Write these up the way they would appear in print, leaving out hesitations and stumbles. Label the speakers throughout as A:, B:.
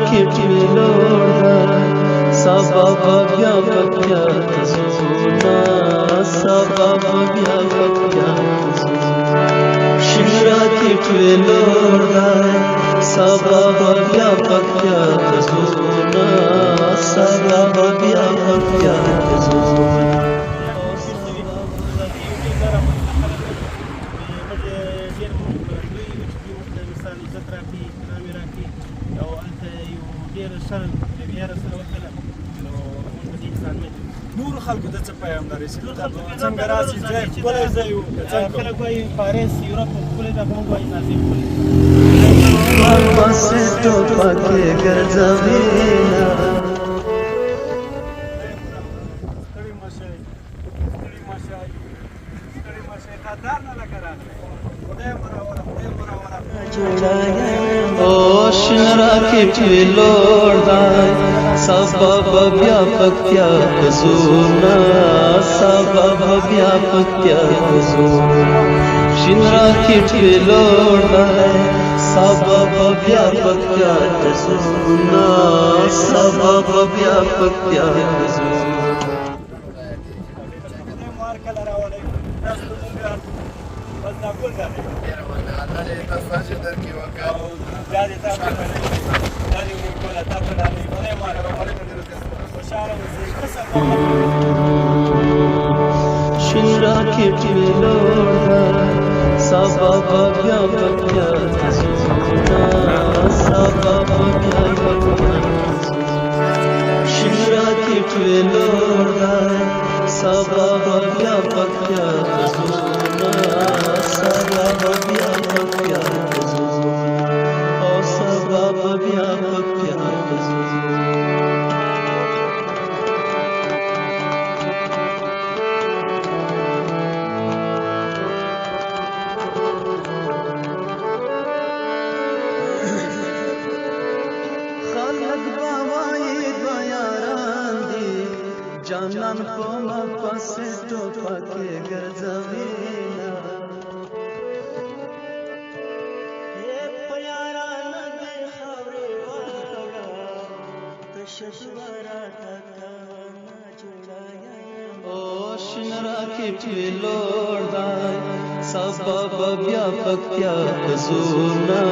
A: راکټ ویلوړ سبب بیا پکیا تزونا سبب بیا پکیا شین راکټ ویلوړ سبب بیا پکیا تزونا سبب بیا پکیا تزونا
B: نور خلکو ته څه پیغام لري چې څنګه راسي ځای ښکلی ځای و خلک وایي پاریس یورپ ښکلی ده موږ وایي نازي ښکلی
A: پسې ټوپکې ګرځوینه
B: ستړي مه شئ ستړي مه شئ ستړي مه شئ قدر نه لکه راغلی خدای مو راوله خدای مو راوله
A: او شین راکټ ویلوړ دی سبب بیا پکیا تزونا سبب بیا پکیا تزونا شین راکټ ویلوړ دی سبب بیا پکیا تزونا سبب بیا پکیا تزونا
B: کله راوړی تاسو مونږ بس دا ګل دی دا دې تاسو درکې وکړ دا دې تاسو دا دې مونږ کوله تاسو دا دې خدای مو راوړی خوشاله اوسئ
A: شین راکټ ویلوړ سبب بیا پکیا تزونا سبب بیا پکیا شین راکټ ویلوړ سبب بیا پکیا تزونا سبب بیا پکیا تزونا او سبب بیا پکیا تزونا جانان په ما پسې ټوپکې ګرځوینه په یارانه دې خاورې واړه تشه دواره ټکه نه جوړایم او شین راکټ ویلوړ دی سبب بیا پکیا تزونا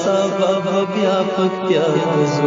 A: سبب بیا پکیا تزونا